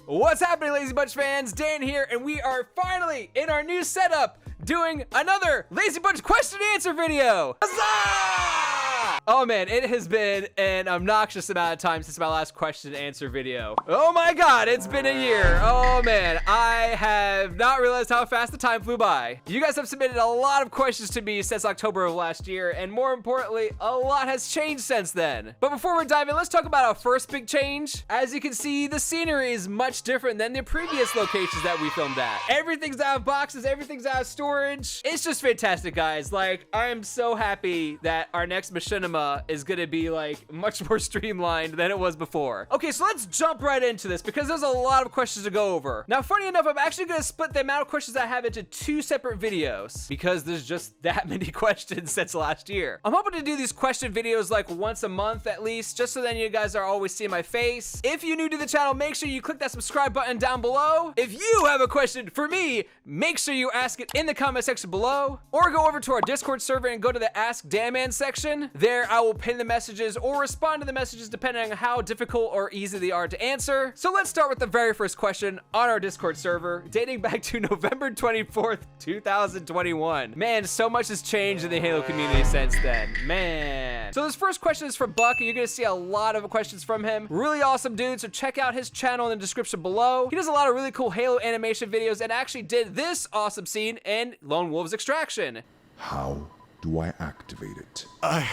What's happening, Lazy Bunch fans? Dan here, and we are finally in our new setup doing another Lazy Bunch question and answer video. Huzzah! Oh man, it has been an obnoxious amount of time since my last question and answer video. Oh my god, it's been a year. Oh man, I have not realized how fast the time flew by. You guys have submitted a lot of questions to me since October of last year, and more importantly, a lot has changed since then. But before we dive in, let's talk about our first big change. As you can see, the scenery is much different than the previous locations that we filmed at. Everything's out of boxes, everything's out of storage. It's just fantastic, guys. Like, I am so happy that our next Machinima is gonna be like much more streamlined than it was before. Okay, so let's jump right into this because there's a lot of questions to go over. Now, funny enough, I'm actually gonna split the amount of questions I have into two separate videos because there's just that many questions since last year. I'm hoping to do these question videos like once a month at least, just so then you guys are always seeing my face. If you're new to the channel, make sure you click that subscribe button down below. If you have a question for me, make sure you ask it in the comment section below, or go over to our Discord server and go to the Ask Dan section. There, I will pin the messages or respond to the messages depending on how difficult or easy they are to answer. So let's start with the very first question on our Discord server, dating back to November 24th, 2021. Man, so much has changed in the Halo community since then, man. So this first question is from Buck, and you're gonna see a lot of questions from him. Really awesome dude, so check out his channel in the description below. He does a lot of really cool Halo animation videos and actually did this awesome scene in Lone Wolf's Extraction. How do I activate it? I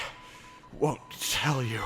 won't tell you.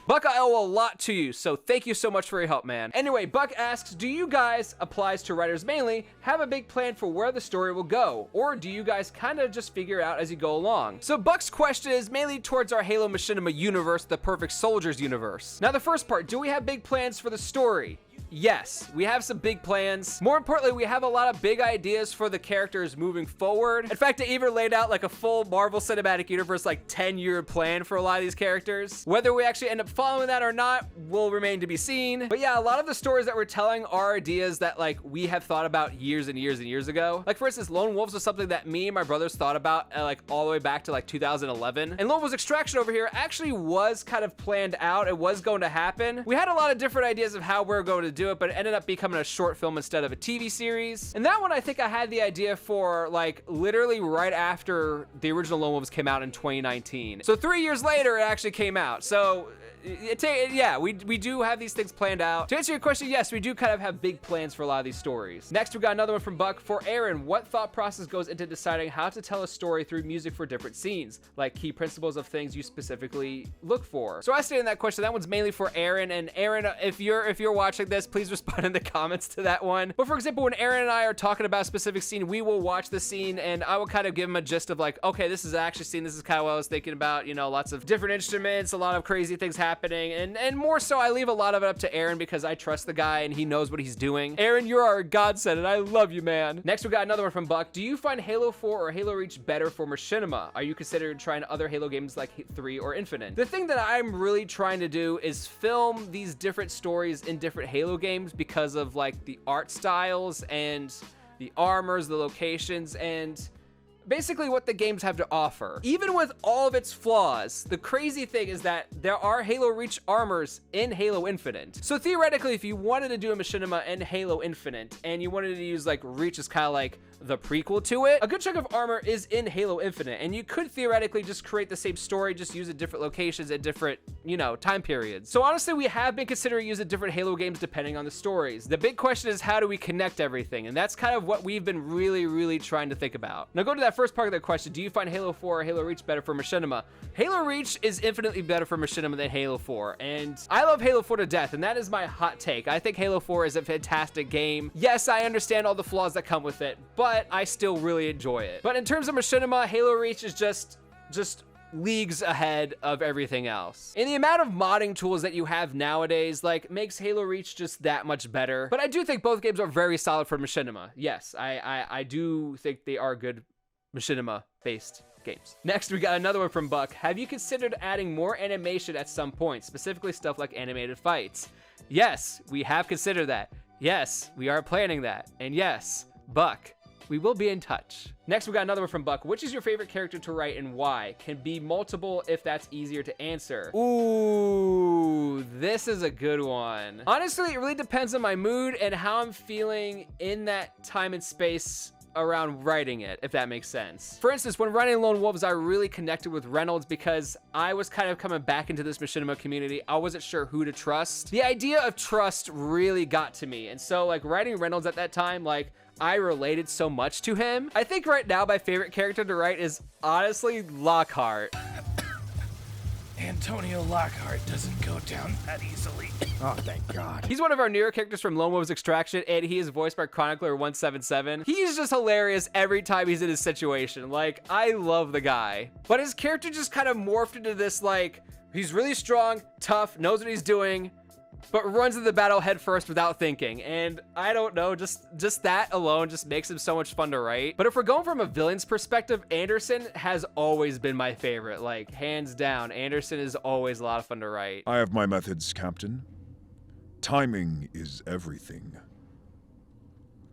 Buck, I owe a lot to you, so thank you so much for your help, man. Anyway, Buck asks, do you guys, applies to writers mainly, have a big plan for where the story will go? Or do you guys kind of just figure it out as you go along? So Buck's question is mainly towards our Halo Machinima universe, the Perfect Soldiers universe. Now the first part, do we have big plans for the story? Yes, we have some big plans. More importantly, we have a lot of big ideas for the characters moving forward. In fact, I even laid out like a full Marvel Cinematic Universe, like 10-year plan for a lot of these characters. Whether we actually end up following that or not will remain to be seen. But yeah, a lot of the stories that we're telling are ideas that like we have thought about years and years and years ago. Like for instance, Lone Wolves was something that me and my brothers thought about like all the way back to like 2011. And Lone Wolves Extraction over here actually was kind of planned out. It was going to happen. We had a lot of different ideas of how we were going to do it, but it ended up becoming a short film instead of a TV series. And that one, I think I had the idea for like literally right after the original Lone Wolves came out in 2019. So 3 years later, it actually came out. So yeah, we do have these things planned out. To answer your question, yes, we do kind of have big plans for a lot of these stories. Next, we got another one from Buck. For Aaron, what thought process goes into deciding how to tell a story through music for different scenes? Like key principles of things you specifically look for. So I stated in that question, that one's mainly for Aaron. And Aaron, if you're watching this, please respond in the comments to that one. But for example, when Aaron and I are talking about a specific scene, we will watch the scene and I will kind of give him a gist of like, okay, this is actually scene. This is kind of what I was thinking about, you know, lots of different instruments, a lot of crazy things happening. And more so, I leave a lot of it up to Aaron because I trust the guy and he knows what he's doing. Aaron, you're our godsend and I love you, man. Next, we got another one from Buck. Do you find Halo 4 or Halo Reach better for Machinima? Are you considering trying other Halo games like 3 or Infinite? The thing that I'm really trying to do is film these different stories in different Halo games because of like the art styles and the armors, the locations, and basically what the games have to offer. Even with all of its flaws, the crazy thing is that there are Halo Reach armors in Halo Infinite. So theoretically, if you wanted to do a Machinima in Halo Infinite and you wanted to use like Reach as kind of like the prequel to it, a good chunk of armor is in Halo Infinite, and you could theoretically just create the same story, just use it different locations at different, you know, time periods. So honestly, we have been considering using different Halo games depending on the stories. The big question is, how do we connect everything? And that's kind of what we've been really trying to think about. Now go to that first part of the question. Do you find Halo 4 or Halo Reach better for Machinima? Halo Reach is infinitely better for Machinima than Halo 4, and I love Halo 4 to death, and that is my hot take. I think Halo 4 is a fantastic game. Yes, I understand all the flaws that come with it, but I still really enjoy it. But in terms of Machinima, Halo Reach is just leagues ahead of everything else. And the amount of modding tools that you have nowadays, like, makes Halo Reach just that much better. But I do think both games are very solid for Machinima. Yes, I do think they are good Machinima-based games. Next, we got another one from Buck. Have you considered adding more animation at some point, specifically stuff like animated fights? Yes, we have considered that. Yes, we are planning that. And yes, Buck, We will be in touch. Next, we got another one from Buck. Which is your favorite character to write and why? Can be multiple if that's easier to answer. Ooh, this is a good one. Honestly, it really depends on my mood and how I'm feeling in that time and space around writing it, if that makes sense. For instance, when writing Lone Wolves, I really connected with Reynolds because I was kind of coming back into this Machinima community. I wasn't sure who to trust. The idea of trust really got to me. And so like writing Reynolds at that time, like I related so much to him. I think right now my favorite character to write is honestly Lockhart. Antonio Lockhart doesn't go down that easily. Oh, thank God. He's one of our newer characters from Lone Wolves Extraction, and he is voiced by Chronicler177. He's just hilarious every time he's in his situation. Like, I love the guy. But his character just kind of morphed into this, like, he's really strong, tough, knows what he's doing, but runs into the battle head first without thinking. And I don't know, just that alone just makes him so much fun to write. But if we're going from a villain's perspective, Anderson has always been my favorite. Like, hands down, Anderson is always a lot of fun to write. I have my methods, Captain. Timing is everything.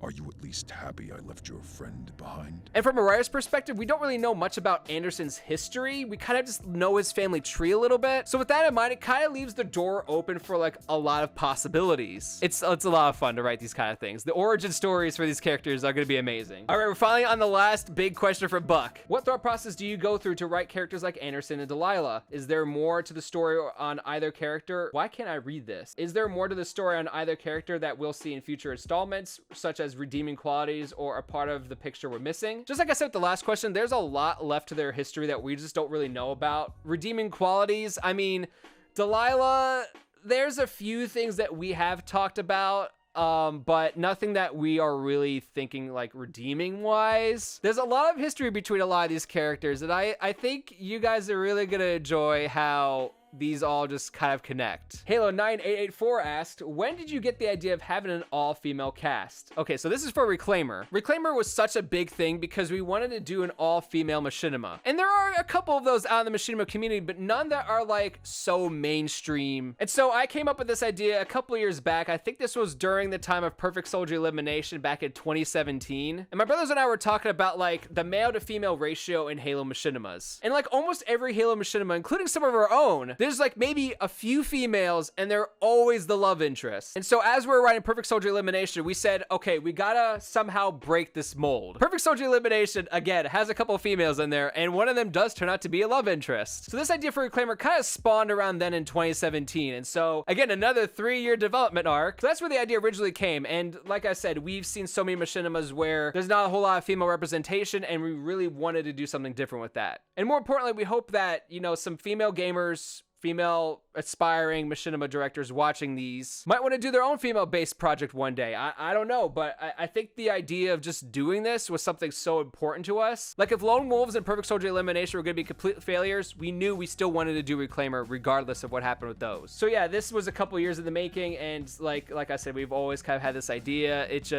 Are you at least happy I left your friend behind? And from a writer's perspective, we don't really know much about Anderson's history. We kind of just know his family tree a little bit. So with that in mind, it kind of leaves the door open for like a lot of possibilities. It's a lot of fun to write these kind of things. The origin stories for these characters are going to be amazing. All right, we're finally on the last big question for Buck. What thought process do you go through to write characters like Anderson and Delilah? Is there more to the story on either character? Why can't I read this? Is there more to the story on either character that we'll see in future installments, such as redeeming qualities or a part of the picture we're missing? Just like I said with the last question, there's a lot left to their history that we just don't really know about. Redeeming qualities, I mean, Delilah, there's a few things that we have talked about, but nothing that we are really thinking like redeeming wise. There's a lot of history between a lot of these characters, and I think you guys are really gonna enjoy how these all just kind of connect. Halo9884 asked, when did you get the idea of having an all-female cast? Okay, so this is for Reclaimer. Reclaimer was such a big thing because we wanted to do an all-female machinima. And there are a couple of those out in the machinima community, but none that are like so mainstream. And so I came up with this idea a couple of years back. I think this was during the time of Perfect Soldier Elimination back in 2017. And my brothers and I were talking about like the male to female ratio in Halo machinimas. And like almost every Halo machinima, including some of our own, there's like maybe a few females and they're always the love interest. And so as we're writing Perfect Soldier Elimination, we said, okay, we gotta somehow break this mold. Perfect Soldier Elimination, again, has a couple of females in there, and one of them does turn out to be a love interest. So this idea for Reclaimer kind of spawned around then in 2017. And so again, another 3-year development arc. So that's where the idea originally came. And like I said, we've seen so many machinimas where there's not a whole lot of female representation, and we really wanted to do something different with that. And more importantly, we hope that, you know, some female gamers, female aspiring machinima directors watching these might want to do their own female-based project one day. I don't know, but I think the idea of just doing this was something so important to us. Like if Lone Wolves and Perfect Soldier Elimination were going to be complete failures, we knew we still wanted to do Reclaimer regardless of what happened with those. So yeah, this was a couple years in the making, and like I said, we've always kind of had this idea. It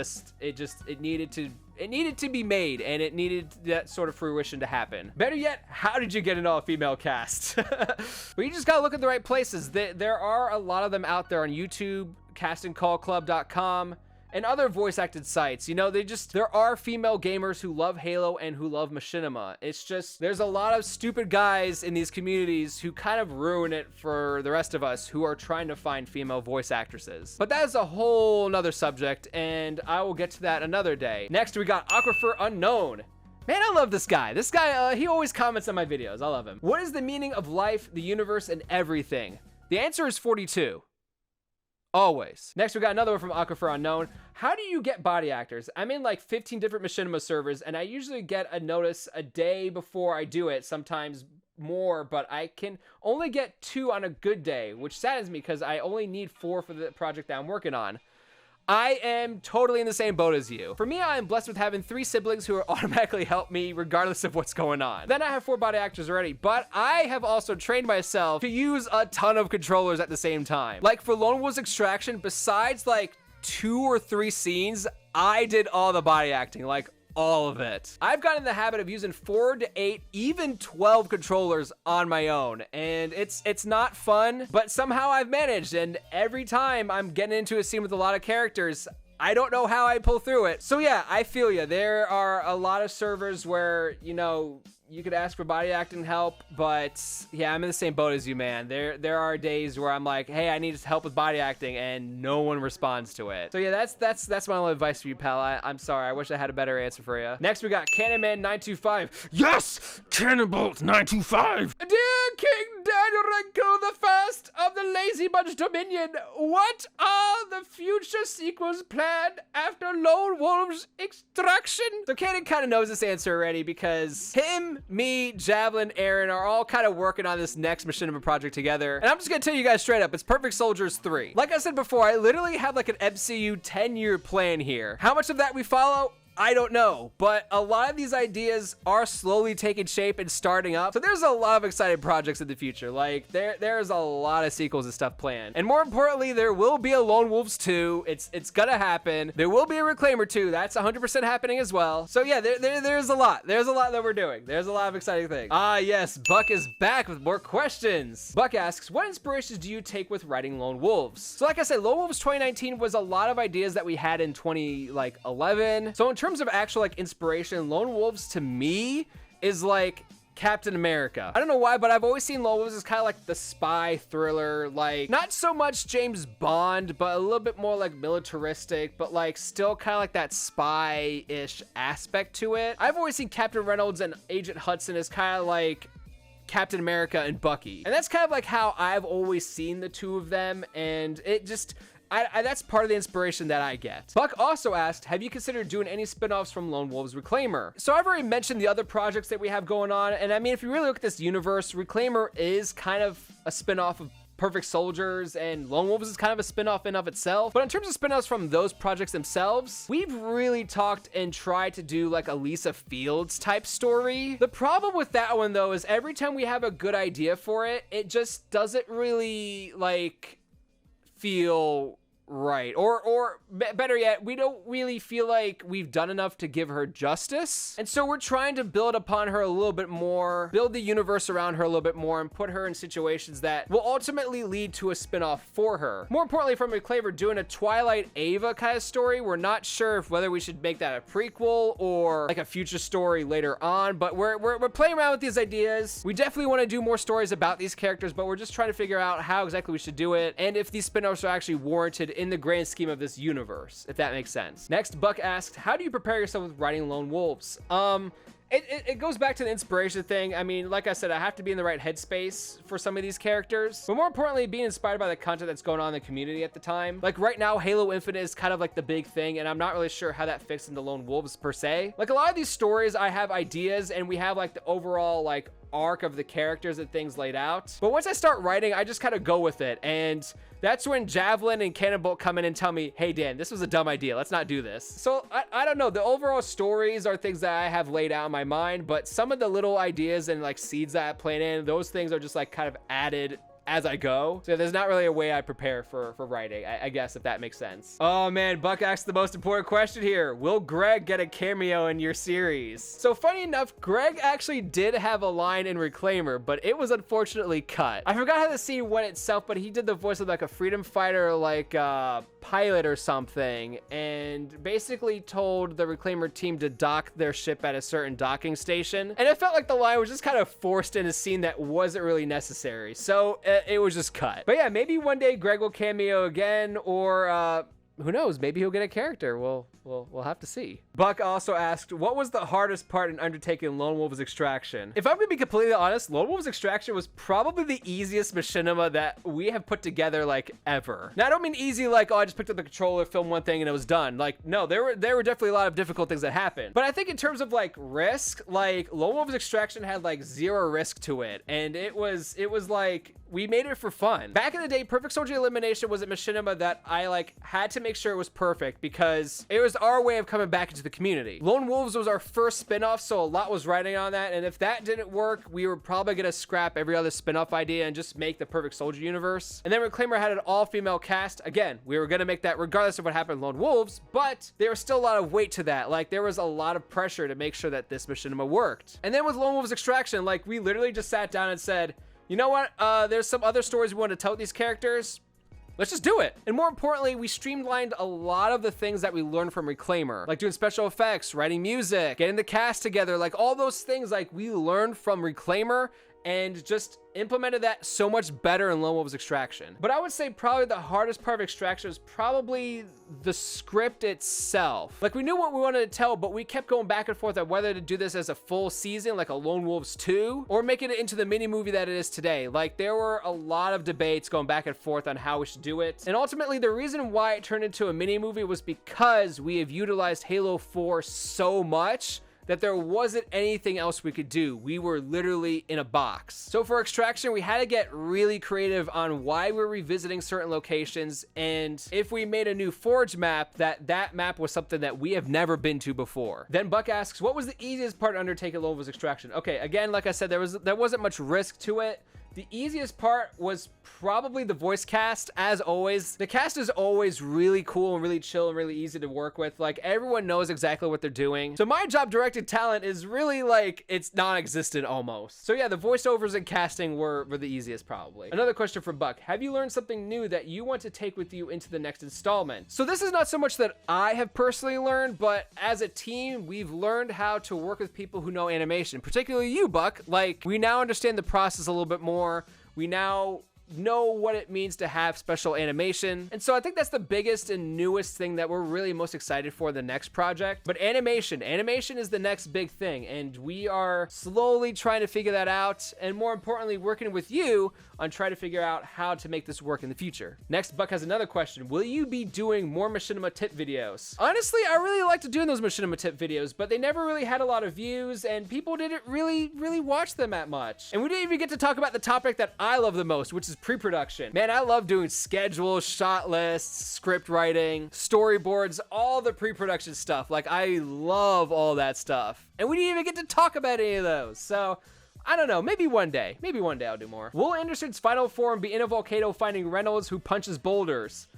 needed to be made, and it needed that sort of fruition to happen. Better yet, how did you get an all-female cast? Well, you just gotta look at the right places. There are a lot of them out there on YouTube, castingcallclub.com, and other voice-acted sites. You know, there are female gamers who love Halo and who love machinima. It's just, there's a lot of stupid guys in these communities who kind of ruin it for the rest of us who are trying to find female voice actresses. But that is a whole nother subject, and I will get to that another day. Next, we got Aquifer Unknown. Man, I love this guy. This guy, he always comments on my videos. I love him. What is the meaning of life, the universe, and everything? The answer is 42. Always. Next, we got another one from Aquifer Unknown. How do you get body actors? I'm in like 15 different machinima servers, and I usually get a notice a day before I do it, sometimes more, but I can only get 2 on a good day, which saddens me because I only need 4 for the project that I'm working on. I am totally in the same boat as you. For me, I am blessed with having 3 siblings who automatically help me regardless of what's going on. Then I have 4 body actors already, but I have also trained myself to use a ton of controllers at the same time. Like for Lone Wolves Extraction, besides like 2 or 3 scenes, I did all the body acting, like all of it. I've gotten in the habit of using 4 to 8, even 12 controllers on my own, and it's not fun, but somehow I've managed, and every time I'm getting into a scene with a lot of characters, I don't know how I pull through it. So yeah, I feel you. There are a lot of servers where, you know, you could ask for body acting help, but yeah, I'm in the same boat as you, man. There are days where I'm like, hey, I need help with body acting, and no one responds to it. So yeah, that's my only advice for you, pal. I'm sorry. I wish I had a better answer for you. Next, we got Cannonman925. Yes! Cannonbolt 925! Dear King Daniel the First of the Lazy Bunch Dominion, what are the future sequels planned after Lone Wolf's extraction? So Cannon kind of knows this answer already because him, me, Javelin, Aaron are all kind of working on this next Machinima project together. And I'm just gonna tell you guys straight up, it's Perfect Soldiers 3. Like I said before, I literally have like an MCU 10-year plan here. How much of that we follow? I don't know, but a lot of these ideas are slowly taking shape and starting up. So there's a lot of exciting projects in the future. Like there's a lot of sequels and stuff planned. And more importantly, there will be a Lone Wolves 2. It's gonna happen. There will be a Reclaimer 2. That's 100% happening as well. So yeah, there's a lot. There's a lot that we're doing. There's a lot of exciting things. Ah, yes, Buck is back with more questions. Buck asks, what inspirations do you take with writing Lone Wolves? So like I said, Lone Wolves 2019 was a lot of ideas that we had in 2011. So in terms of actual like inspiration, Lone Wolves to me is like Captain America. I don't know why, but I've always seen Lone Wolves as kind of like the spy thriller, like not so much James Bond, but a little bit more like militaristic, but like still kind of like that spy-ish aspect to it. I've always seen Captain Reynolds and Agent Hudson as kind of like Captain America and Bucky. And that's kind of like how I've always seen the two of them, and it just that's part of the inspiration that I get. Buck also asked, have you considered doing any spin-offs from Lone Wolves Reclaimer? So I've already mentioned the other projects that we have going on, and I mean, if you really look at this universe, Reclaimer is kind of a spin-off of Perfect Soldiers, and Lone Wolves is kind of a spin-off in of itself. But in terms of spin-offs from those projects themselves, we've really talked and tried to do like a Lisa Fields type story. The problem with that one though is every time we have a good idea for it, it just doesn't really like feel right, or better yet, we don't really feel like we've done enough to give her justice. And so we're trying to build upon her a little bit more, build the universe around her a little bit more, and put her in situations that will ultimately lead to a spin-off for her. More importantly, from Reclaimer doing a Twilight Ava kind of story, we're not sure if whether we should make that a prequel or like a future story later on, but we're playing around with these ideas. We definitely want to do more stories about these characters, but we're just trying to figure out how exactly we should do it, and if these spin-offs are actually warranted in the grand scheme of this universe, if that makes sense. Next, Buck asked, how do you prepare yourself with writing Lone Wolves? It goes back to the inspiration thing. I mean, like I said, I have to be in the right headspace for some of these characters, but more importantly, being inspired by the content that's going on in the community at the time. Like right now, Halo Infinite is kind of like the big thing, and I'm not really sure how that fits into Lone Wolves per se. Like a lot of these stories, I have ideas, and we have like the overall like arc of the characters and things laid out. But once I start writing, I just kind of go with it, and that's when Javelin and Cannonbolt come in and tell me, hey Dan, this was a dumb idea, let's not do this. So I don't know, the overall stories are things that I have laid out in my mind, but some of the little ideas and like seeds that I plant in, those things are just like kind of added as I go. So there's not really a way I prepare for writing, I guess, if that makes sense. Oh man, Buck asked the most important question here. Will Greg get a cameo in your series? So funny enough, Greg actually did have a line in Reclaimer, but it was unfortunately cut. I forgot how the scene went itself, but he did the voice of like a freedom fighter, like pilot or something, and basically told the Reclaimer team to dock their ship at a certain docking station. And it felt like the line was just kind of forced in a scene that wasn't really necessary. So it was just cut. But yeah, maybe one day Greg will cameo again, or who knows, maybe he'll get a character. We'll have to see. Buck also asked, what was the hardest part in undertaking Lone Wolves Extraction? If I'm gonna be completely honest, Lone Wolves Extraction was probably the easiest machinima that we have put together like ever. Now I don't mean easy like, oh, I just picked up the controller, filmed one thing and it was done. Like no, there were definitely a lot of difficult things that happened. But I think in terms of like risk, like Lone Wolves Extraction had like zero risk to it, and it was like we made it for fun. Back in the day, Perfect Soldier Elimination was a machinima that I like had to make sure it was perfect because it was our way of coming back into the community. Lone Wolves was our first spin-off, so a lot was riding on that, and if that didn't work, we were probably gonna scrap every other spin-off idea and just make the Perfect Soldier universe. And then Reclaimer had an all-female cast. Again, we were gonna make that regardless of what happened in Lone Wolves, but there was still a lot of weight to that. Like there was a lot of pressure to make sure that this machinima worked. And then with Lone Wolves Extraction, like we literally just sat down and said, you know what, there's some other stories we want to tell with these characters. let's just do it. And more importantly, we streamlined a lot of the things that we learned from Reclaimer, like doing special effects, writing music, getting the cast together, like all those things like we learned from Reclaimer and just implemented that so much better in Lone Wolf's Extraction. But I would say probably the hardest part of Extraction is probably the script itself. Like we knew what we wanted to tell, but we kept going back and forth on whether to do this as a full season, like a Lone Wolves 2, or making it into the mini movie that it is today. Like there were a lot of debates going back and forth on how we should do it. And ultimately the reason why it turned into a mini movie was because we have utilized Halo 4 so much that there wasn't anything else we could do. We were literally in a box. So for Extraction, we had to get really creative on why we're revisiting certain locations, and if we made a new Forge map, that map was something that we have never been to before. Then Buck asks, what was the easiest part to undertake at Lone Wolf's Extraction? Okay, again, like I said, there wasn't much risk to it. The easiest part was probably the voice cast, as always. The cast is always really cool and really chill and really easy to work with. Like, everyone knows exactly what they're doing. So my job directing talent is really like, it's non-existent almost. So yeah, the voiceovers and casting were the easiest probably. Another question from Buck. Have you learned something new that you want to take with you into the next installment? So this is not so much that I have personally learned, but as a team, we've learned how to work with people who know animation, particularly you, Buck. Like, we now understand the process a little bit more. We now know what it means to have special animation. And so I think that's the biggest and newest thing that we're really most excited for the next project. But animation is the next big thing. And we are slowly trying to figure that out. And more importantly, working with you on trying to figure out how to make this work in the future. Next, Buck has another question. Will you be doing more Machinima tip videos? Honestly, I really liked doing those Machinima tip videos, but they never really had a lot of views and people didn't really watch them that much. And we didn't even get to talk about the topic that I love the most, which is pre-production. Man, I love doing schedules, shot lists, script writing, storyboards, all the pre-production stuff. Like, I love all that stuff. And we didn't even get to talk about any of those. So I don't know, maybe one day I'll do more. Will Anderson's final form be in a volcano finding Reynolds who punches boulders?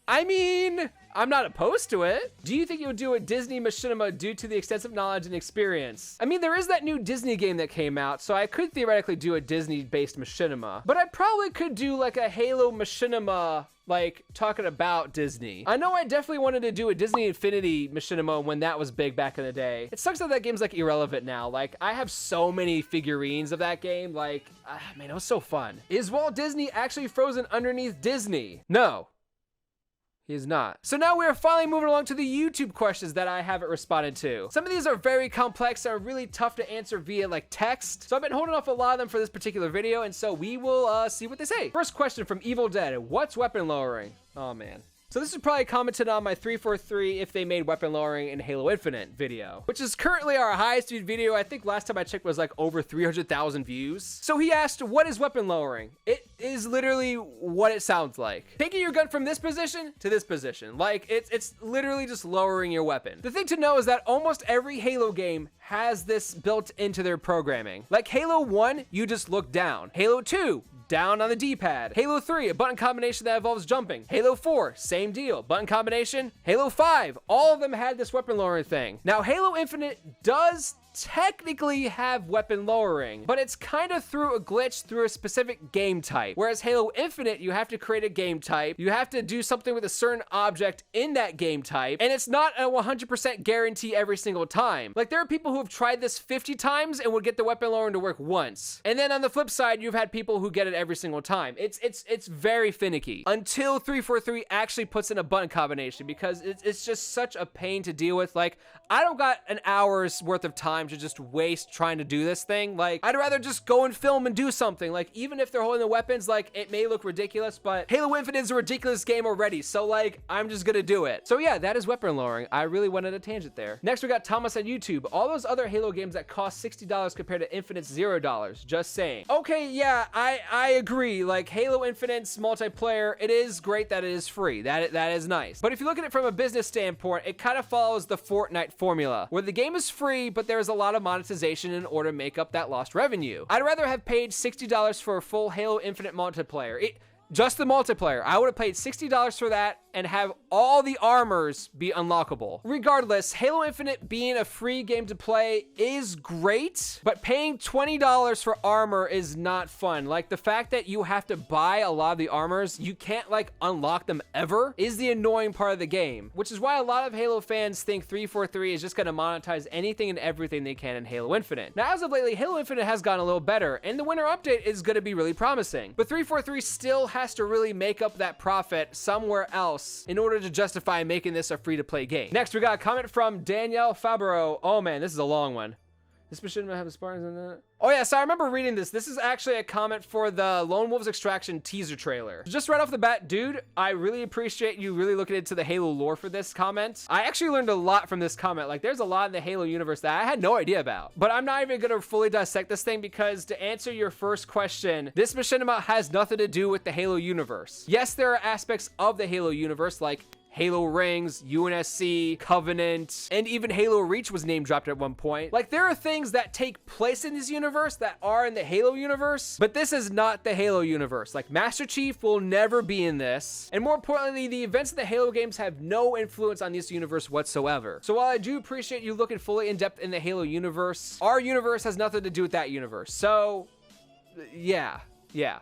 I mean, I'm not opposed to it. Do you think you'll do a Disney Machinima due to the extensive knowledge and experience? I mean, there is that new Disney game that came out, so I could theoretically do a Disney-based Machinima, but I probably could do like a Halo Machinima, like talking about Disney. I know I definitely wanted to do a Disney Infinity Machinima when that was big back in the day. It sucks that that game's like irrelevant now. Like, I have so many figurines of that game. Like, man, it was so fun. Is Walt Disney actually frozen underneath Disney? No. He is not. So now we are finally moving along to the YouTube questions that I haven't responded to. Some of these are very complex and are really tough to answer via like text. So I've been holding off a lot of them for this particular video, and so we will see what they say. First question from Evil Dead. What's weapon lowering? Oh man. So this is probably commented on my 343 if they made weapon lowering in Halo Infinite video, which is currently our highest viewed video. I think last time I checked was like over 300,000 views. So he asked, what is weapon lowering? It is literally what it sounds like. Taking your gun from this position to this position. Like, it's literally just lowering your weapon. The thing to know is that almost every Halo game has this built into their programming. Like Halo 1, you just look down. Halo 2, down on the D-pad. Halo 3, a button combination that involves jumping. Halo 4, same deal, button combination. Halo 5, all of them had this weapon lowering thing. Now, Halo Infinite does technically have weapon lowering, but it's kind of through a glitch through a specific game type. Whereas Halo Infinite, you have to create a game type, you have to do something with a certain object in that game type, and it's not a 100% guarantee every single time. Like, there are people who have tried this 50 times and would get the weapon lowering to work once. And then on the flip side, you've had people who get it every single time. It's very finicky until 343 actually puts in a button combination, because it's just such a pain to deal with. Like, I don't got an hour's worth of time to just waste trying to do this thing. Like, I'd rather just go and film and do something. Like, even if they're holding the weapons, like, it may look ridiculous, but Halo Infinite is a ridiculous game already, so like, I'm just gonna do it. So yeah, that is weapon lowering. I really went on a tangent there. Next, we got Thomas on YouTube. All those other Halo games that cost $60 compared to Infinite's $0. Just saying. Okay, yeah, I agree. Like, Halo Infinite's multiplayer, it is great that it is free. That is nice. But if you look at it from a business standpoint, it kind of follows the Fortnite formula, where the game is free, but there's a lot of monetization in order to make up that lost revenue. I'd rather have paid $60 for a full Halo Infinite multiplayer. Just the multiplayer. I would have paid $60 for that and have all the armors be unlockable. Regardless, Halo Infinite being a free game to play is great, but paying $20 for armor is not fun. Like, the fact that you have to buy a lot of the armors, you can't like unlock them ever, is the annoying part of the game, which is why a lot of Halo fans think 343 is just gonna monetize anything and everything they can in Halo Infinite. Now, as of lately, Halo Infinite has gotten a little better, and the winter update is gonna be really promising, but 343 still has to really make up that profit somewhere else in order to justify making this a free-to-play game. Next, we got a comment from Danielle Fabro. Oh man, this is a long one. This shouldn't have Spartans in it. Oh yeah, so I remember reading this. This is actually a comment for the Lone Wolves Extraction teaser trailer. Just right off the bat, dude, I really appreciate you really looking into the Halo lore for this comment. I actually learned a lot from this comment. Like, there's a lot in the Halo universe that I had no idea about. But I'm not even gonna fully dissect this thing because, to answer your first question, this Machinima has nothing to do with the Halo universe. Yes, there are aspects of the Halo universe like Halo Rings, UNSC, Covenant, and even Halo Reach was name dropped at one point. Like, there are things that take place in this universe that are in the Halo universe, but this is not the Halo universe. Like, Master Chief will never be in this, and more importantly, the events of the Halo games have no influence on this universe whatsoever. So while I do appreciate you looking fully in depth in the Halo universe, our universe has nothing to do with that universe. So, yeah.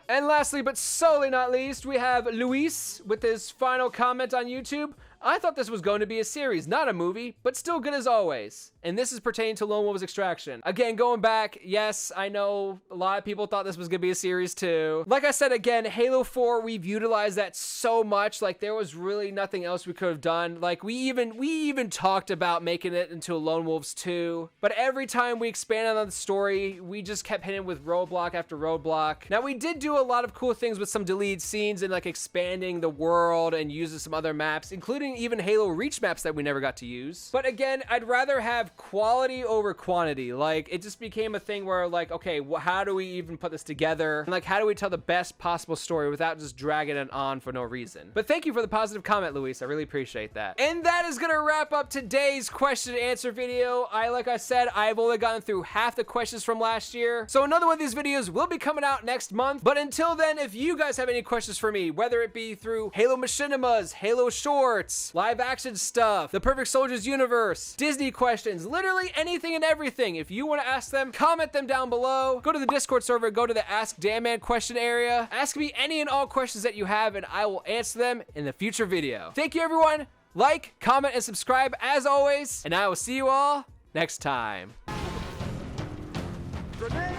And lastly, but solely not least, we have Luis with his final comment on YouTube. I thought this was going to be a series, not a movie, but still good as always. And this is pertaining to Lone Wolves Extraction. Again, going back, yes, I know a lot of people thought this was gonna be a series too. Like I said, again, Halo 4, we've utilized that so much. Like, there was really nothing else we could have done. Like, we even talked about making it into a Lone Wolves 2. But every time we expanded on the story, we just kept hitting with roadblock after roadblock. Now, we did do a lot of cool things with some deleted scenes and like expanding the world and using some other maps, including even Halo Reach maps that we never got to use. But again, I'd rather have quality over quantity. Like, it just became a thing where, like, okay, how do we even put this together? And like, how do we tell the best possible story without just dragging it on for no reason? But thank you for the positive comment, Luis. I really appreciate that. And that is gonna wrap up today's question and answer video. Like I said, I've only gotten through half the questions from last year, so another one of these videos will be coming out next month. But until then, if you guys have any questions for me, whether it be through Halo Machinimas, Halo Shorts, live action stuff, the Perfect Soldiers universe, Disney questions, literally anything and everything, if you want to ask them, comment them down below. Go to the Discord server, go to the Ask Dan Man question area, ask me any and all questions that you have, and I will answer them in the future video. Thank you, everyone. Like, comment, and subscribe as always, and I will see you all next time. Grenade!